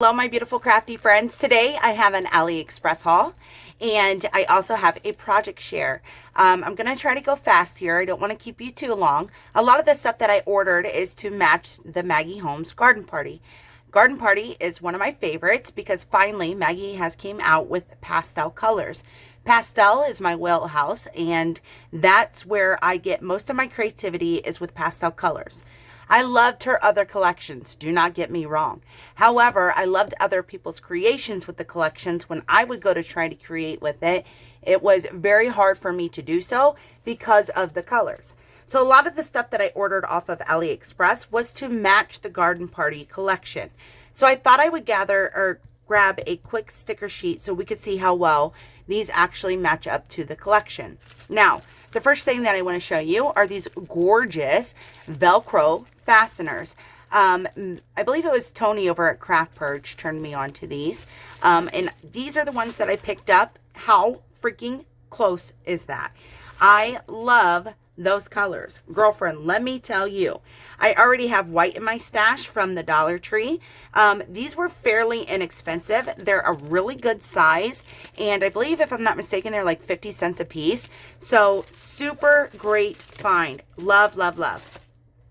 Hello, my beautiful crafty friends. Today I have an AliExpress haul and I also have a project share. I'm going to try to go fast here. I don't want to keep you too long. A lot of the stuff that I ordered is to match the Maggie Holmes Garden Party. Garden Party is one of my favorites because finally Maggie has came out with pastel colors. Pastel is my wheelhouse, and that's where I get most of my creativity is with pastel colors. I loved her other collections, do not get me wrong. However, I loved other people's creations with the collections. When I would go to try to create with it, it was very hard for me to do so because of the colors. So a lot of the stuff that I ordered off of AliExpress was to match the Garden Party collection. So I thought I would grab a quick sticker sheet so we could see how well these actually match up to the collection. Now, the first thing that I want to show you are these gorgeous Velcro fasteners. I believe it was Tony over at Craft Purge turned me on to these. And these are the ones that I picked up. How freaking close is that? I love those colors. Girlfriend, let me tell you, I already have white in my stash from the Dollar Tree. These were fairly inexpensive. They're a really good size, and I believe, if I'm not mistaken, they're like 50 cents a piece. So super great find. Love, love, love.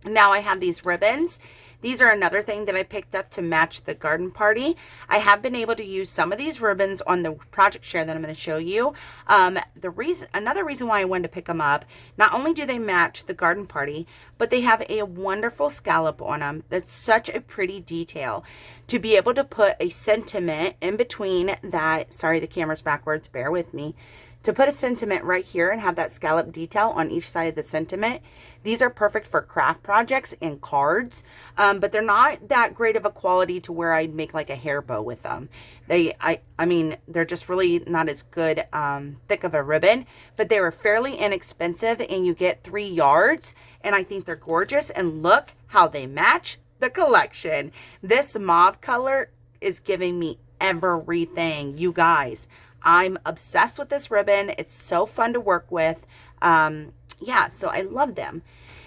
Now I have these ribbons. These are another thing that I picked up to match the Garden Party. I have been able to use some of these ribbons on the project share that I'm going to show you. Another reason why I wanted to pick them up, not only do they match the Garden Party, but they have a wonderful scallop on them. That's such a pretty detail. To be able to put a sentiment in between that, sorry, the camera's backwards, bear with me. To put a sentiment right here and have that scallop detail on each side of the sentiment, these are perfect for craft projects and cards, but they're not that great of a quality to where I'd make like a hair bow with them. I mean, they're just really not as good, thick of a ribbon, but they were fairly inexpensive, and you get 3 yards, and I think they're gorgeous, and look how they match the collection. This mauve color is giving me everything, you guys. I'm obsessed with this ribbon. It's so fun to work with. Yeah, so I love them.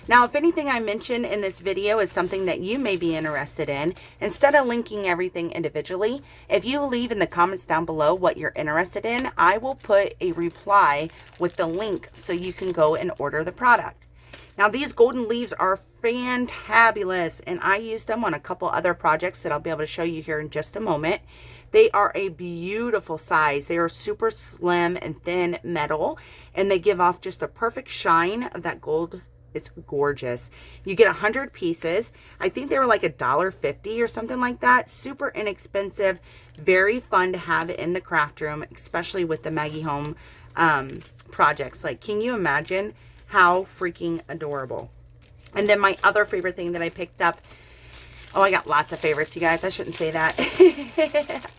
Now, if anything I mention in this video is something that you may be interested in, instead of linking everything individually, if you leave in the comments down below what you're interested in, I will put a reply with the link so you can go and order the product. Now, these golden leaves are fantabulous, and I used them on a couple other projects that I'll be able to show you here in just a moment. They are a beautiful size. They are super slim and thin metal, and they give off just a perfect shine of that gold. It's gorgeous. You get 100 pieces. I think they were like $1.50 or something like that. Super inexpensive. Very fun to have in the craft room, especially with the Maggie Home projects. Like, can you imagine how freaking adorable? And then my other favorite thing that I picked up, oh, I got lots of favorites, you guys. I shouldn't say that.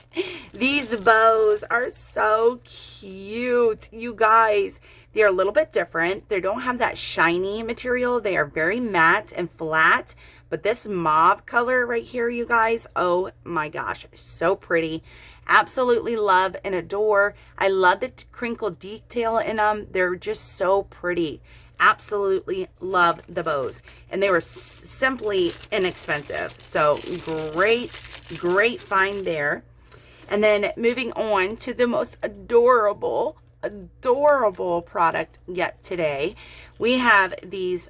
These bows are so cute, you guys. They are a little bit different. They don't have that shiny material. They are very matte and flat. But this mauve color right here, you guys, oh my gosh, so pretty. Absolutely love and adore. I love the crinkled detail in them. They're just so pretty. Absolutely love the bows, and they were simply inexpensive. So great find there. And then moving on to the most adorable product yet today, we have these.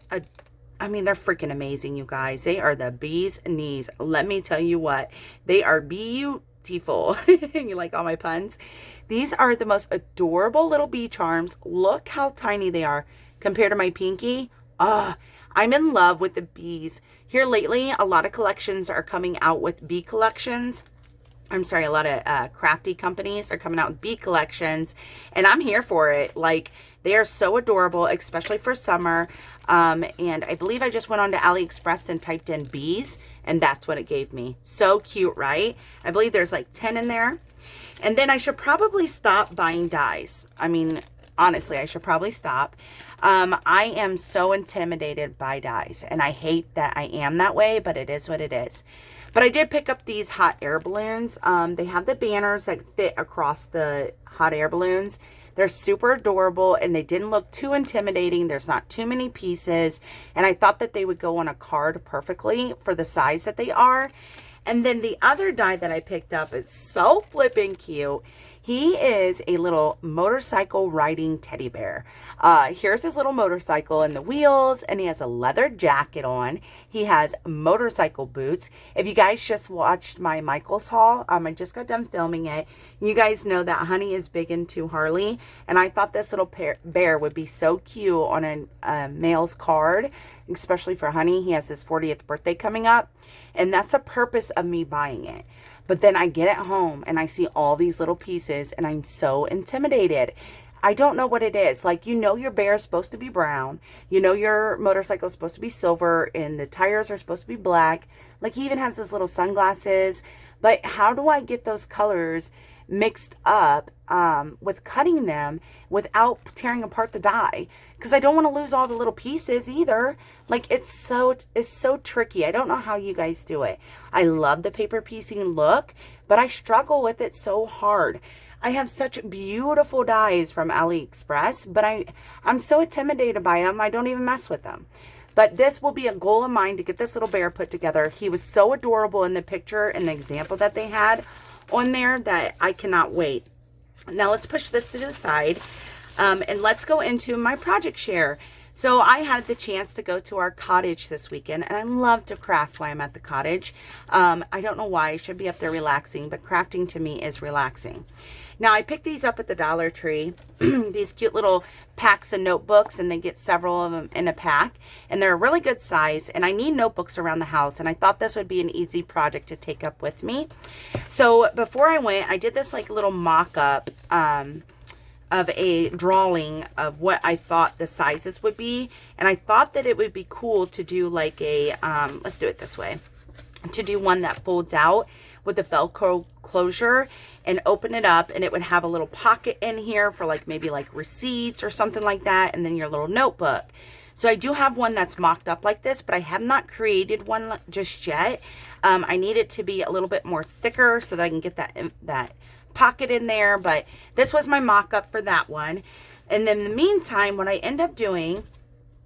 I mean, they're freaking amazing, you guys. They are the bee's knees. Let me tell you what, they are beautiful. You like all my puns? These are the most adorable little bee charms. Look how tiny they are compared to my pinky. I'm in love with the bees. Here lately, a lot of collections are coming out with bee collections. I'm sorry, a lot of crafty companies are coming out with bee collections, and I'm here for it. Like, they are so adorable, especially for summer. And I believe I just went on to AliExpress and typed in bees, and that's what it gave me. So cute, right? I believe there's like 10 in there. And then I should probably stop buying dies. I mean, honestly, I should probably stop. I am so intimidated by dies, and I hate that I am that way, but it is what it is. But I did pick up these hot air balloons. They have the banners that fit across the hot air balloons. They're super adorable, and they didn't look too intimidating. There's not too many pieces, and I thought that they would go on a card perfectly for the size that they are. And then the other die that I picked up is so flippin' cute. He is a little motorcycle riding teddy bear. Here's his little motorcycle and the wheels, and he has a leather jacket on. He has motorcycle boots. If you guys just watched my Michaels haul, I just got done filming it. You guys know that Honey is big into Harley, and I thought this little bear would be so cute on a male's card, especially for Honey. He has his 40th birthday coming up, and that's the purpose of me buying it. But then I get it home and I see all these little pieces and I'm so intimidated. I don't know what it is. Like, your bear is supposed to be brown. Your motorcycle is supposed to be silver and the tires are supposed to be black. Like, he even has his little sunglasses. But how do I get those colors mixed up with cutting them without tearing apart the die? Because I don't want to lose all the little pieces either. Like, it's so tricky. I don't know how you guys do it. I love the paper piecing look, but I struggle with it so hard. I have such beautiful dies from AliExpress, but I'm so intimidated by them, I don't even mess with them. But this will be a goal of mine to get this little bear put together. He was so adorable in the picture and the example that they had on there that I cannot wait. Now let's push this to the side and let's go into my project share. So I had the chance to go to our cottage this weekend, and I love to craft while I'm at the cottage. I don't know why. I should be up there relaxing, but crafting to me is relaxing. Now, I picked these up at the Dollar Tree, these cute little packs of notebooks, and they get several of them in a pack, and they're a really good size, and I need notebooks around the house, and I thought this would be an easy project to take up with me. So before I went, I did this like little mock-up of a drawing of what I thought the sizes would be, and I thought that it would be cool to do like a, let's do it this way, to do one that folds out with the Velcro closure and open it up, and it would have a little pocket in here for like maybe like receipts or something like that, and then your little notebook. So I do have one that's mocked up like this, but I have not created one just yet. I need it to be a little bit more thicker so that I can get that pocket in there, but this was my mock-up for that one. And then in the meantime, what I end up doing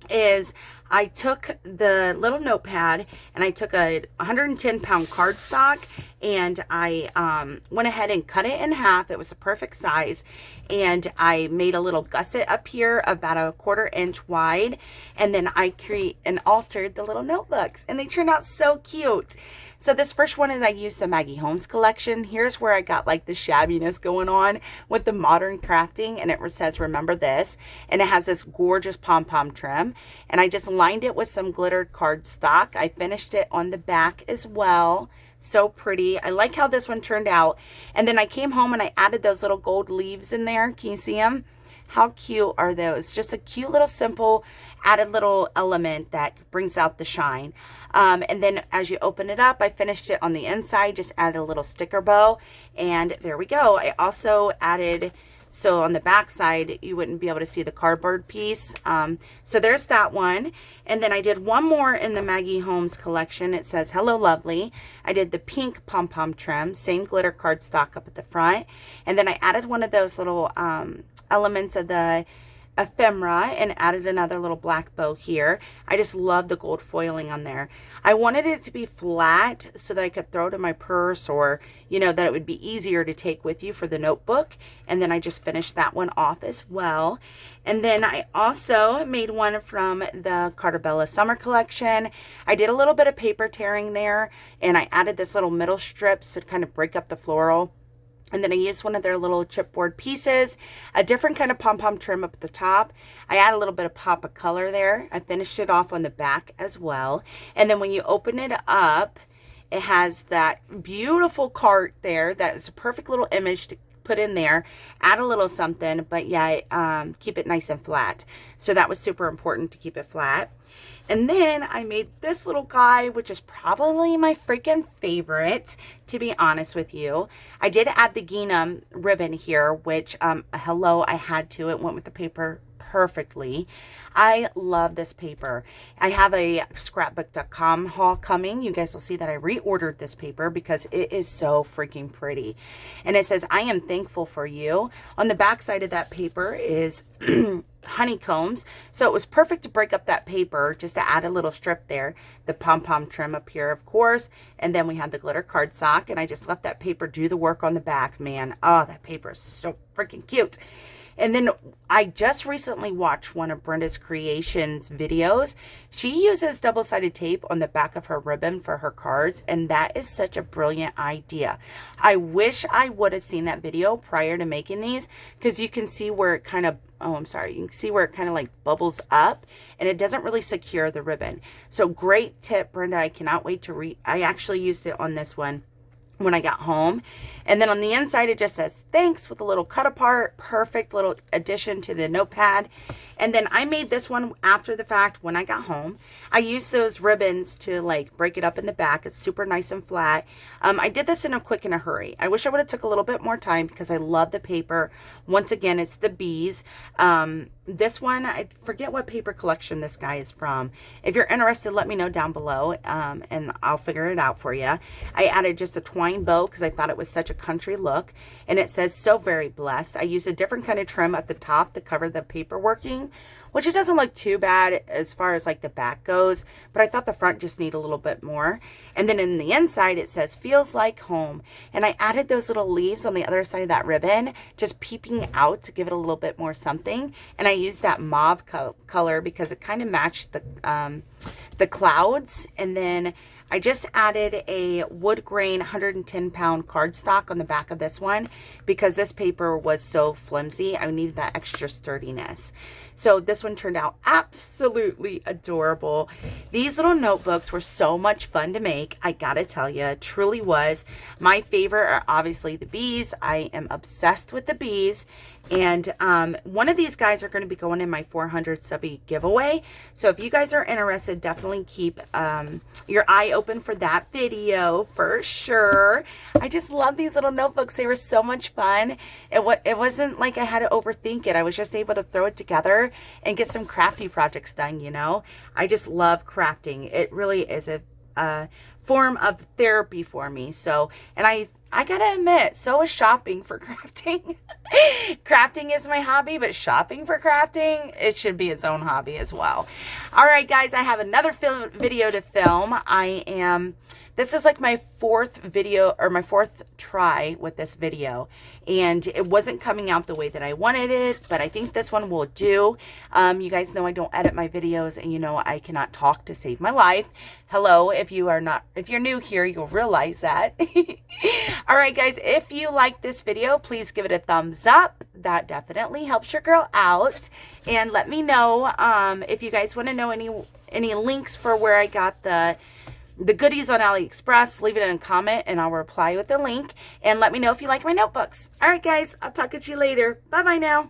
is I took the little notepad and I took a 110-pound cardstock, and I went ahead and cut it in half. It was a perfect size, and I made a little gusset up here about a 1/4 inch wide, and then I altered the little notebooks, and they turned out so cute. So this first one is I used the Maggie Holmes collection. Here's where I got like the shabbiness going on with the modern crafting, and it says remember this, and it has this gorgeous pom-pom trim, and I just lined it with some glittered cardstock. I finished it on the back as well. So pretty. I like how this one turned out. And then I came home and I added those little gold leaves in there. Can you see them? How cute are those? Just a cute little simple added little element that brings out the shine. And then as you open it up, I finished it on the inside, just added a little sticker bow, and there we go. I also added, so on the back side, you wouldn't be able to see the cardboard piece. So there's that one. And then I did one more in the Maggie Holmes collection. It says, hello, lovely. I did the pink pom-pom trim, same glitter cardstock up at the front. And then I added one of those little elements of the ephemera and added another little black bow here. I just love the gold foiling on there. I wanted it to be flat so that I could throw it in my purse, or that it would be easier to take with you for the notebook. And then I just finished that one off as well. And then I also made one from the Carta Bella summer collection. I did a little bit of paper tearing there, and I added this little middle strips to kind of break up the floral. And then I used one of their little chipboard pieces, a different kind of pom-pom trim up at the top. I add a little bit of pop of color there. I finished it off on the back as well. And then when you open it up, it has that beautiful card there. That is a perfect little image to put in there. Add a little something, but yeah, keep it nice and flat. So that was super important to keep it flat. And then I made this little guy, which is probably my freaking favorite, to be honest with you. I did add the gingham ribbon here, which, hello, I had to. It went with the paper perfectly. I love this paper. I have a scrapbook.com haul coming. You guys will see that I reordered this paper because it is so freaking pretty. And it says, I am thankful for you. On the back side of that paper is honeycombs, so it was perfect to break up that paper, just to add a little strip there. The pom-pom trim up here, of course, and then we had the glitter cardstock, and I just let that paper do the work on the back. Man, oh, that paper is so freaking cute. And then I just recently watched one of Brenda's Creations videos. She uses double-sided tape on the back of her ribbon for her cards, and that is such a brilliant idea. I wish I would have seen that video prior to making these, because you can see where it kind of, oh, I'm sorry, you can see where it kind of like bubbles up, and it doesn't really secure the ribbon. So great tip, Brenda. I cannot wait to I actually used it on this one when I got home. And then on the inside it just says thanks with a little cut apart. Perfect little addition to the notepad. And then I made this one after the fact when I got home. I used those ribbons to like break it up in the back. It's super nice and flat. I did this in a quick and a hurry. I wish I would have took a little bit more time because I love the paper. Once again, it's the bees. This one, I forget what paper collection this guy is from. If you're interested, let me know down below, and I'll figure it out for you. I added just a twine bow because I thought it was such a country look, and it says so very blessed. I used a different kind of trim at the top to cover the paper working, which it doesn't look too bad as far as like the back goes, but I thought the front just need a little bit more. And then in the inside it says feels like home, and I added those little leaves on the other side of that ribbon just peeping out to give it a little bit more something. And I used that mauve color because it kind of matched the clouds. And then I just added a wood grain 110 pound cardstock on the back of this one because this paper was so flimsy. I needed that extra sturdiness. So this one turned out absolutely adorable. These little notebooks were so much fun to make. I gotta tell you, it truly was. My favorite are obviously the bees. I am obsessed with the bees. And one of these guys are going to be going in my 400 subby giveaway. So if you guys are interested, definitely keep your eye open for that video for sure. I just love these little notebooks. They were so much fun. It wasn't like I had to overthink it. I was just able to throw it together and get some crafty projects done, you know. I just love crafting. It really is a form of therapy for me. So, and I gotta admit, so is shopping for crafting. Crafting is my hobby, but shopping for crafting, it should be its own hobby as well. All right, guys, I have another video to film. This is like my fourth video, or my fourth try with this video, and it wasn't coming out the way that I wanted it, but I think this one will do. You guys know I don't edit my videos, and you know I cannot talk to save my life. Hello, if you're new here, you'll realize that. All right, guys, if you like this video, please give it a thumbs up. That definitely helps your girl out. And let me know if you guys want to know any links for where I got the goodies on AliExpress. Leave it in a comment and I'll reply with the link. And let me know if you like my notebooks. All right, guys, I'll talk to you later. Bye-bye now.